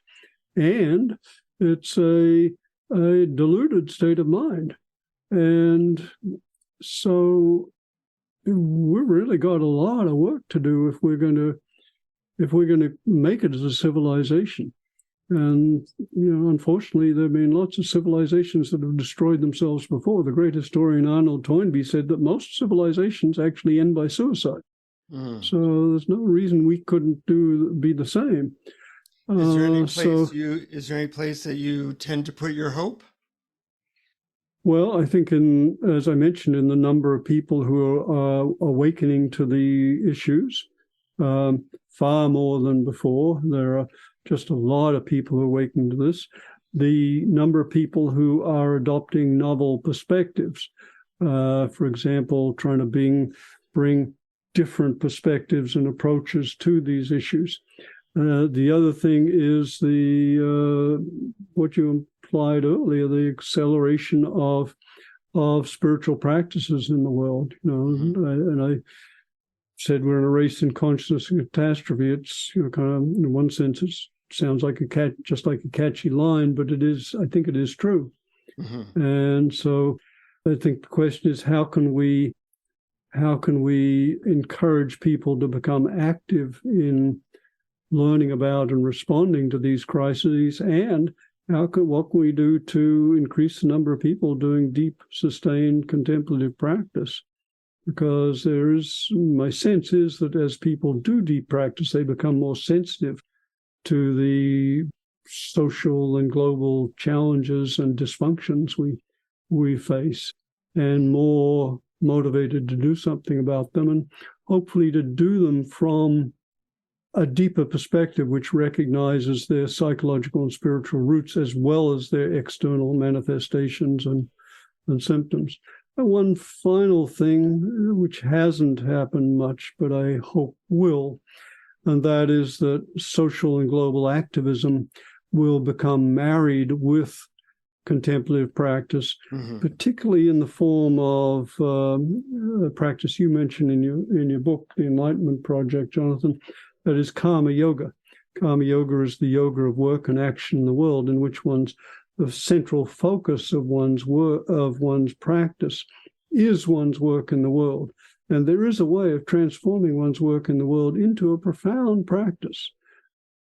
and it's a deluded state of mind. And so we've really got a lot of work to do if we're going to make it as a civilization. And, unfortunately, there have been lots of civilizations that have destroyed themselves before. The great historian Arnold Toynbee said that most civilizations actually end by suicide. So there's no reason we couldn't be the same. Is there any place that you tend to put your hope? Well, I think as I mentioned, in the number of people who are awakening to the issues, far more than before. There are just a lot of people who are awakening to this. The number of people who are adopting novel perspectives, for example, trying to bring different perspectives and approaches to these issues. The other thing is what you implied earlier, the acceleration of spiritual practices in the world. And I said we're in a race in consciousness and catastrophe. It's kind of, in one sense, it sounds like just like a catchy line, but I think it is true. And so I think the question is, how can we encourage people to become active in learning about and responding to these crises, and what can we do to increase the number of people doing deep, sustained contemplative practice? Because my sense is that as people do deep practice, they become more sensitive to the social and global challenges and dysfunctions we face, and more motivated to do something about them, and hopefully to do them from a deeper perspective, which recognizes their psychological and spiritual roots as well as their external manifestations and symptoms. And one final thing, which hasn't happened much, but I hope will, and that is that social and global activism will become married with contemplative practice, particularly in the form of a practice you mentioned in your book, The Enlightenment Project, Jonathan, that is karma yoga. Karma yoga is the yoga of work and action in the world, in which the central focus of one's practice is one's work in the world. And there is a way of transforming one's work in the world into a profound practice.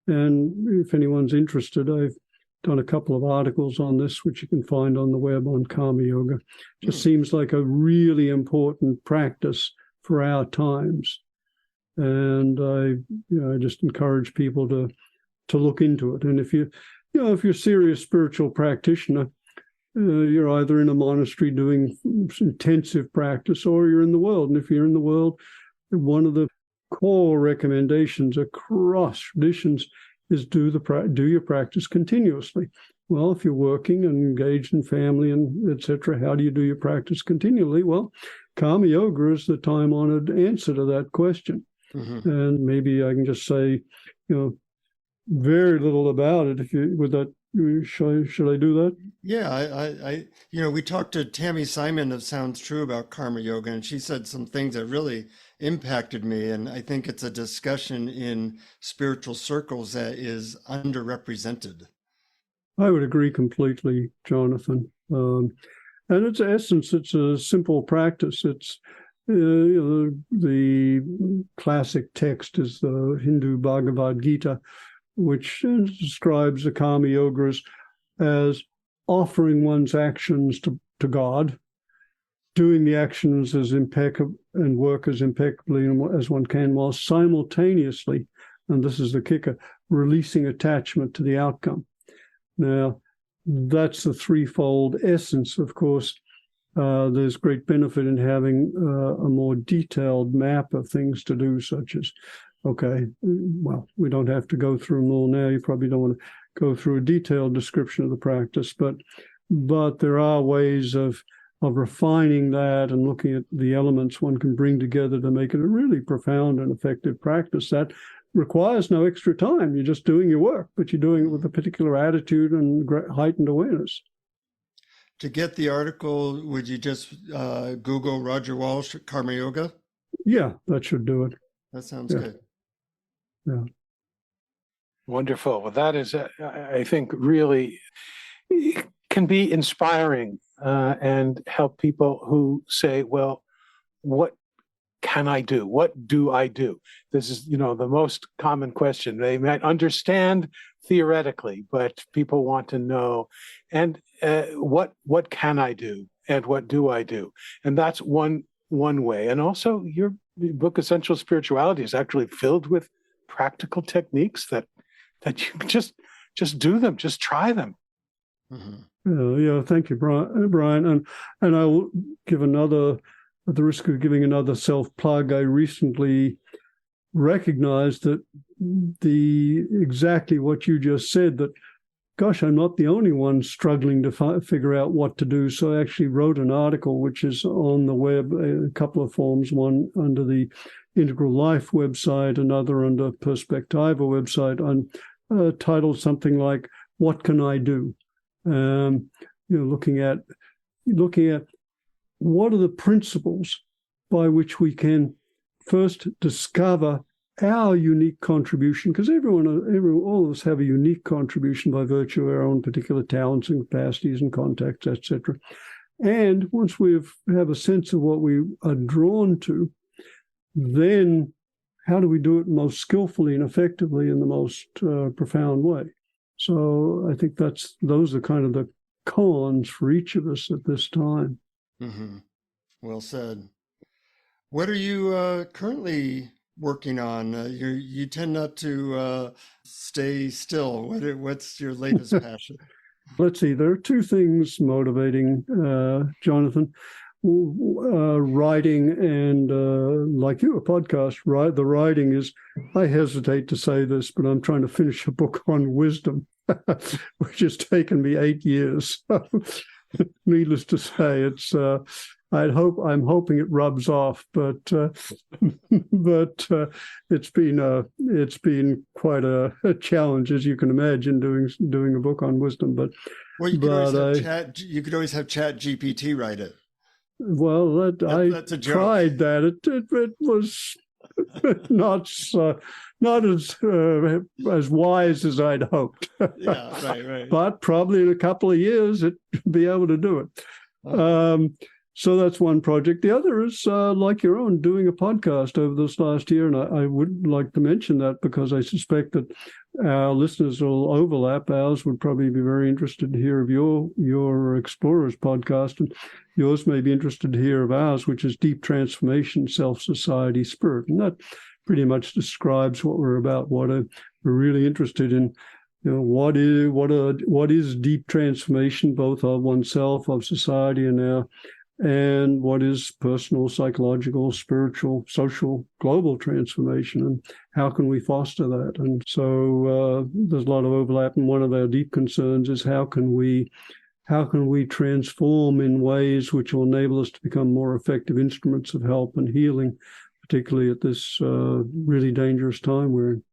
And if anyone's interested, I've done a couple of articles on this, which you can find on the web on karma yoga. Just seems like a really important practice for our times. And I just encourage people to look into it. And if you're a serious spiritual practitioner, you're either in a monastery doing intensive practice, or you're in the world. And if you're in the world, one of the core recommendations across traditions is do your practice continuously. Well, if you're working and engaged in family and etc., how do you do your practice continually? Well, karma yoga is the time-honored answer to that question. And maybe I can just say, very little about it. Should I do that? Yeah, we talked to Tammy Simon of Sounds True about karma yoga, and she said some things that really impacted me. And I think it's a discussion in spiritual circles that is underrepresented. I would agree completely, Jonathan. And And its essence, it's a simple practice. It's the classic text is the Hindu Bhagavad Gita, which describes the Karma Yogas as offering one's actions to God, doing the actions as impeccable and work as impeccably as one can, while simultaneously, and this is the kicker, releasing attachment to the outcome. Now, that's the threefold essence. Of course, there's great benefit in having a more detailed map of things to do, such as, okay, well, we don't have to go through them all now. You probably don't want to go through a detailed description of the practice, but there are ways of refining that and looking at the elements one can bring together to make it a really profound and effective practice that requires no extra time. You're just doing your work, but you're doing it with a particular attitude and heightened awareness. To get the article, would you just Google Roger Walsh Karma Yoga? Yeah, that should do it. That sounds good. Yeah. Wonderful. Well, that is, I think, really can be inspiring and help people who say, well, what can I do? What do I do? This is, the most common question. They might understand theoretically, but people want to know, and what can I do? And what do I do? And that's one way. And also your book, Essential Spirituality, is actually filled with practical techniques that you can just do them, just try them. Mm-hmm. Yeah, thank you, Brian. And I will give at the risk of giving another self-plug, I recently recognized that exactly what you just said, that, gosh, I'm not the only one struggling to figure out what to do. So I actually wrote an article, which is on the web, a couple of forms, one under the Integral Life website, another under Perspectiva website, titled something like, "What Can I Do?" Looking at what are the principles by which we can first discover our unique contribution, because all of us have a unique contribution by virtue of our own particular talents and capacities and contacts, etc. And once we have a sense of what we are drawn to, then how do we do it most skillfully and effectively in the most profound way? So I think those are kind of the koans for each of us at this time. Mm-hmm. Well said. What are you currently working on? You tend not to stay still. What's your latest passion? Let's see. There are two things motivating Jonathan. Writing and, like you, a podcast. Right? The writing is, I hesitate to say this, but I'm trying to finish a book on wisdom, which has taken me 8 years. Needless to say, it's. I'm hoping it rubs off, but it's been quite a challenge, as you can imagine, doing a book on wisdom. But you could always have Chat GPT write it. Well, that's a joke. Tried that. It was not as wise as I'd hoped. Yeah, right. But probably in a couple of years, it'd be able to do it. So that's one project. The other is, like your own, doing a podcast over this last year. And I would like to mention that because I suspect that our listeners will overlap. Ours would probably be very interested to hear of your Explorers podcast. And yours may be interested to hear of ours, which is Deep Transformation, Self, Society, Spirit. And that pretty much describes what we're about, what we're really interested in. What is deep transformation, both of oneself, of society, and what is personal, psychological, spiritual, social, global transformation, and how can we foster that? And so there's a lot of overlap, and one of our deep concerns is how can we transform in ways which will enable us to become more effective instruments of help and healing, particularly at this really dangerous time we're in.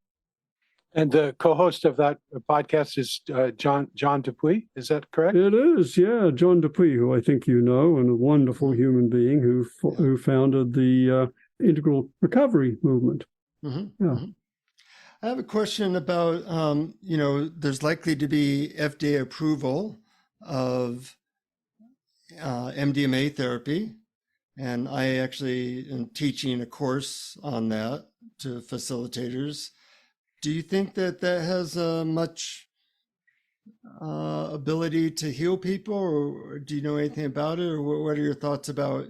And the co-host of that podcast is John Dupuy. Is that correct? It is, yeah. John Dupuy, who I think you know, and a wonderful human being who founded the Integral Recovery Movement. Mm-hmm. Yeah. Mm-hmm. I have a question about, there's likely to be FDA approval of MDMA therapy, and I actually am teaching a course on that to facilitators. Do you think that that has much ability to heal people, or do you know anything about it, or what are your thoughts about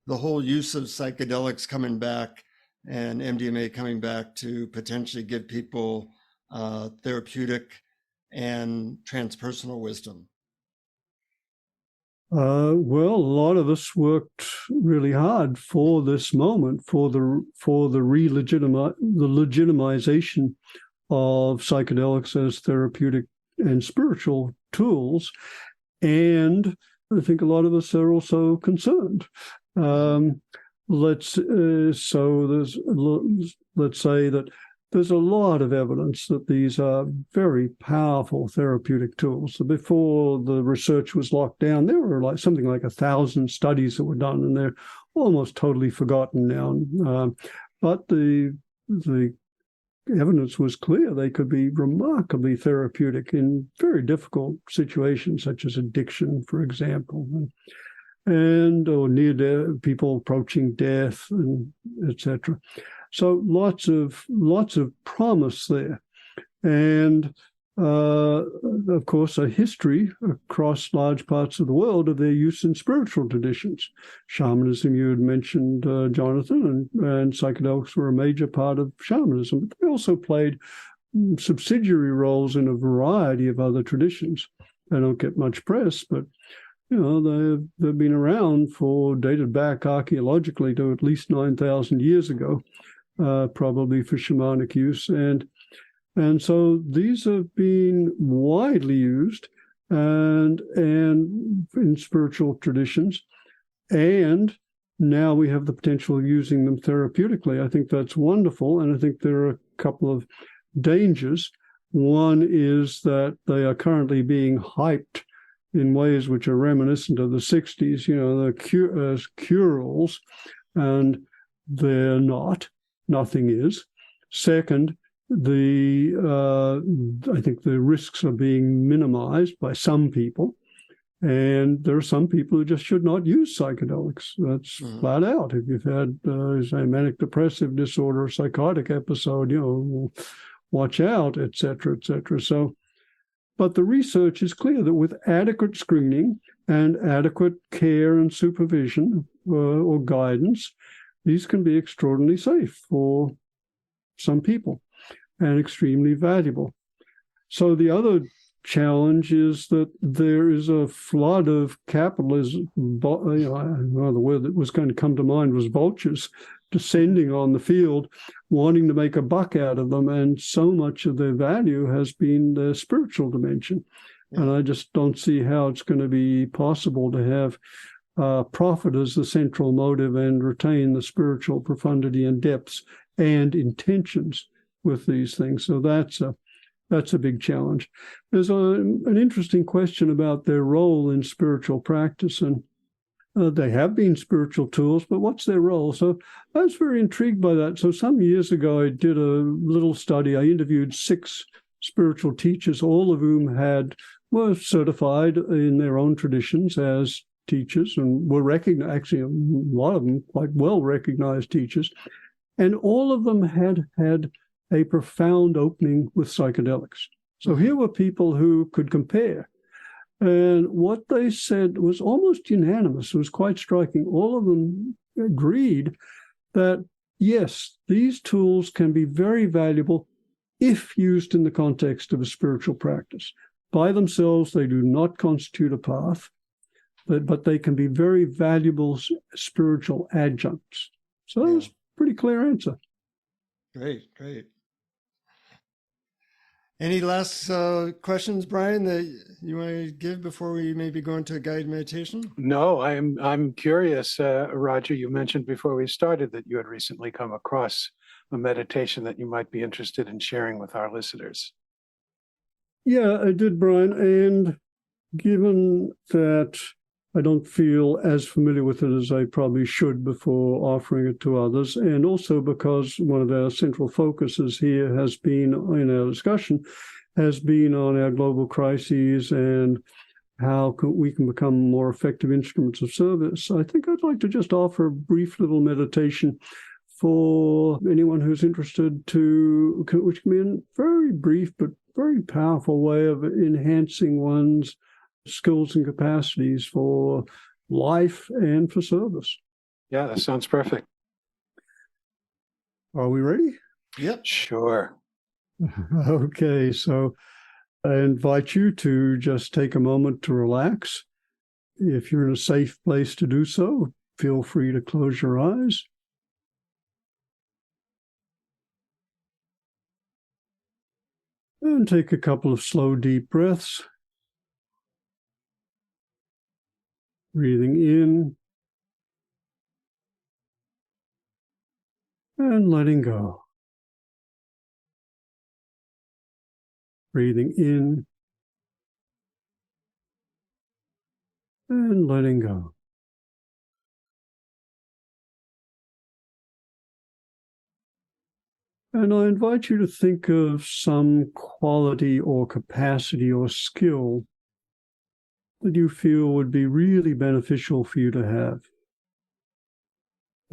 the whole use of psychedelics coming back and MDMA coming back to potentially give people therapeutic and transpersonal wisdom? Well, a lot of us worked really hard for this moment, for the legitimization of psychedelics as therapeutic and spiritual tools, and I think a lot of us are also concerned. Let's say that there's a lot of evidence that these are very powerful therapeutic tools. So before the research was locked down, there were something like 1,000 studies that were done, and they're almost totally forgotten now. But the evidence was clear. They could be remarkably therapeutic in very difficult situations, such as addiction, for example, or near death, people approaching death, and etc. So lots of promise there, and of course a history across large parts of the world of their use in spiritual traditions. Shamanism, you had mentioned, Jonathan, and psychedelics were a major part of shamanism, but they also played subsidiary roles in a variety of other traditions. They don't get much press, but they've been around dated back archaeologically to at least 9,000 years ago. Probably for shamanic use, and so these have been widely used and in spiritual traditions, and now we have the potential of using them therapeutically. I think that's wonderful, and I think there are a couple of dangers. One is that they are currently being hyped in ways which are reminiscent of the 60s, the cure-alls, and they're not. Nothing is. Second, I think the risks are being minimized by some people, and there are some people who just should not use psychedelics. That's flat out. If you've had, say, manic depressive disorder, or psychotic episode, watch out, etc., etc. So, but the research is clear that with adequate screening and adequate care and supervision or guidance, these can be extraordinarily safe for some people and extremely valuable. So the other challenge is that there is a flood of capitalism. The word that was going to come to mind was vultures descending on the field, wanting to make a buck out of them, and so much of their value has been their spiritual dimension. And I just don't see how it's going to be possible to have profit as the central motive and retain the spiritual profundity and depths and intentions with these things. So that's a big challenge. There's an interesting question about their role in spiritual practice, and they have been spiritual tools, but what's their role? So I was very intrigued by that. So some years ago, I did a little study. I interviewed 6 spiritual teachers, all of whom were certified in their own traditions as teachers and were recognized, actually a lot of them quite well recognized teachers, and all of them had a profound opening with psychedelics. So here were people who could compare, and what they said was almost unanimous. It was quite striking. All of them agreed that yes, these tools can be very valuable if used in the context of a spiritual practice. By themselves, they do not constitute a path, but they can be very valuable spiritual adjuncts. So that was a pretty clear answer. Great. Any last questions, Brian, that you want to give before we maybe go into a guided meditation? No, I'm curious, Roger. You mentioned before we started that you had recently come across a meditation that you might be interested in sharing with our listeners. Yeah, I did, Brian. And given that I don't feel as familiar with it as I probably should before offering it to others, and also because one of our central focuses here has been, in our discussion, has been on our global crises and how we can become more effective instruments of service, I think I'd like to just offer a brief little meditation for anyone who's interested which can be a very brief but very powerful way of enhancing one's skills and capacities for life and for service. Yeah, that sounds perfect. Are we ready? Yep. Sure. Okay, so I invite you to just take a moment to relax. If you're in a safe place to do so, feel free to close your eyes. And take a couple of slow, deep breaths. Breathing in and letting go. Breathing in and letting go. And I invite you to think of some quality or capacity or skill that you feel would be really beneficial for you to have.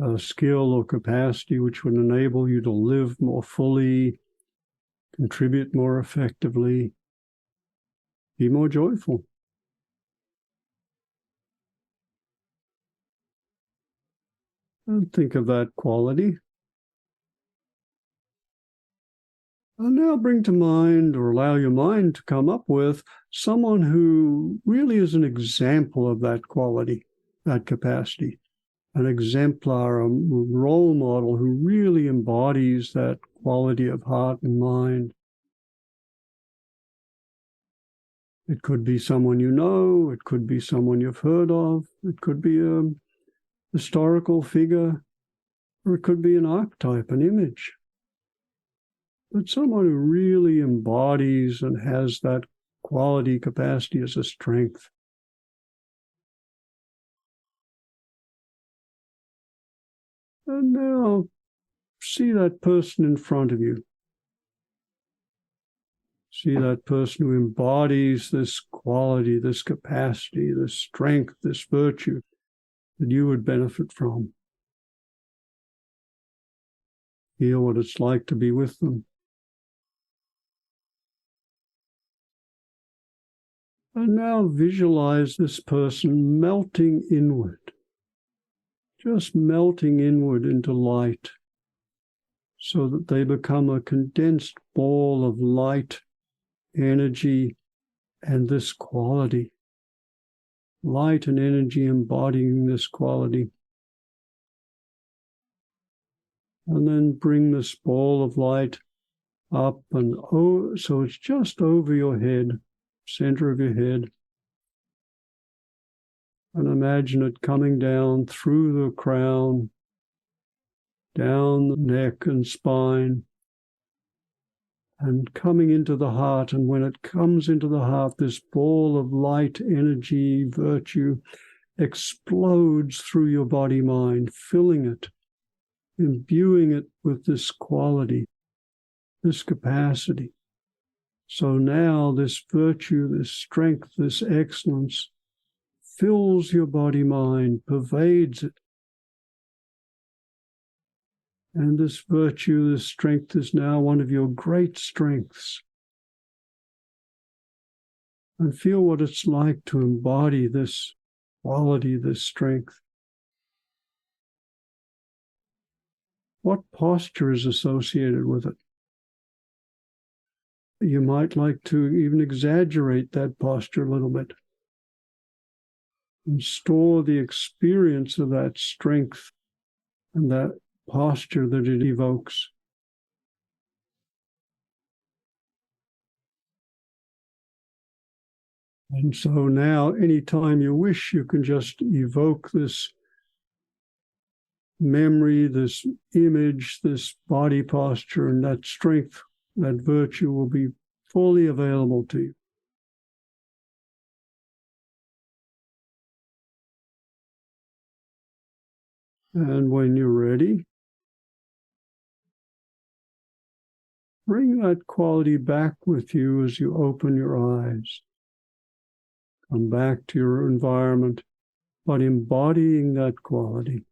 A skill or capacity which would enable you to live more fully, contribute more effectively, be more joyful. And think of that quality. And now bring to mind, or allow your mind to come up with, someone who really is an example of that quality, that capacity, an exemplar, a role model who really embodies that quality of heart and mind. It could be someone you know, it could be someone you've heard of, it could be a historical figure, or it could be an archetype, an image. But someone who really embodies and has that quality, capacity as a strength. And now see that person in front of you. See that person who embodies this quality, this capacity, this strength, this virtue that you would benefit from. Feel what it's like to be with them. And now visualize this person melting inward, just melting inward into light, so that they become a condensed ball of light, energy, and this quality. Light and energy embodying this quality. And then bring this ball of light up and so it's just over your head, center of your head. And imagine it coming down through the crown, down the neck and spine, and coming into the heart. And when it comes into the heart, this ball of light, energy, virtue explodes through your body-mind, filling it, imbuing it with this quality, this capacity. So now this virtue, this strength, this excellence fills your body-mind, pervades it. And this virtue, this strength is now one of your great strengths. And feel what it's like to embody this quality, this strength. What posture is associated with it? You might like to even exaggerate that posture a little bit and store the experience of that strength and that posture that it evokes. And so now, anytime you wish, you can just evoke this memory, this image, this body posture, and that strength, that virtue will be fully available to you. And when you're ready, bring that quality back with you as you open your eyes. come back to your environment, but embodying that quality,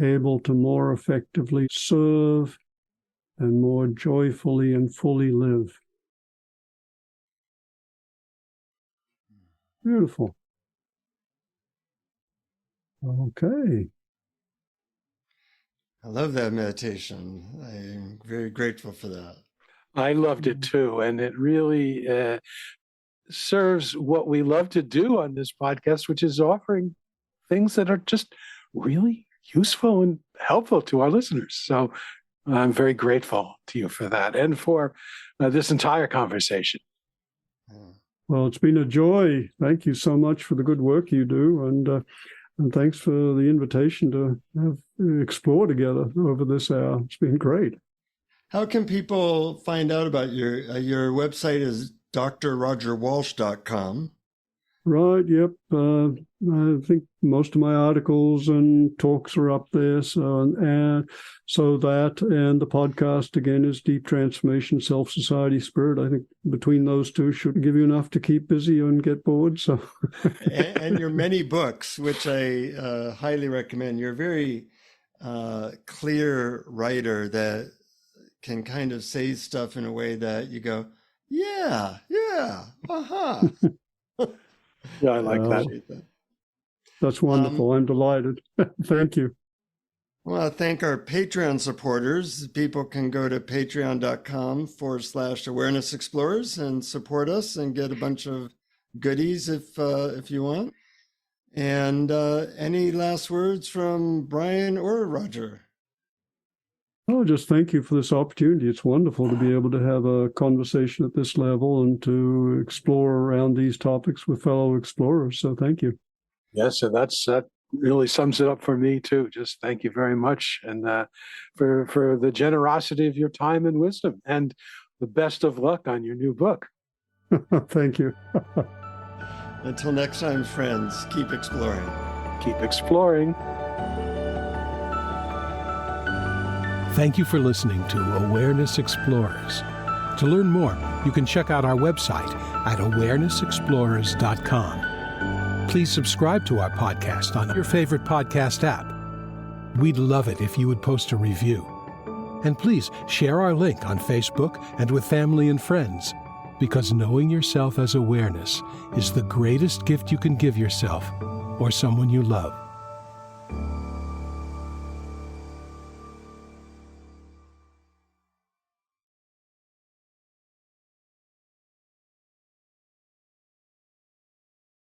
able to more effectively serve and more joyfully and fully live. Beautiful. Okay. I love that meditation. I'm very grateful for that. I loved it too. And it really serves what we love to do on this podcast, which is offering things that are just really useful and helpful to our listeners. So I'm very grateful to you for that and for this entire conversation. Well, it's been a joy. Thank you so much for the good work you do. And thanks for the invitation to have explore together over this hour. It's been great. How can people find out about your website is drrogerwalsh.com. Right, yep. I think most of my articles and talks are up there. So that and the podcast, again, is Deep Transformation, Self-Society, Spirit. I think between those two should give you enough to keep busy and get bored. So, and your many books, which I highly recommend. You're a very clear writer that can kind of say stuff in a way that you go, yeah, uh-huh. Yeah, I like that. That's wonderful. I'm delighted. Thank you. Well, thank our Patreon supporters. People can go to patreon.com/awareness explorers and support us and get a bunch of goodies if you want. And any last words from Brian or Roger? Oh, just thank you for this opportunity. It's wonderful to be able to have a conversation at this level and to explore around these topics with fellow explorers. So thank you. Yes, and that really sums it up for me too. Just thank you very much, and for the generosity of your time and wisdom, and the best of luck on your new book. Thank you. Until next time, friends, keep exploring. Keep exploring. Thank you for listening to Awareness Explorers. To learn more, you can check out our website at awarenessexplorers.com. Please subscribe to our podcast on your favorite podcast app. We'd love it if you would post a review. And please share our link on Facebook and with family and friends, because knowing yourself as awareness is the greatest gift you can give yourself or someone you love.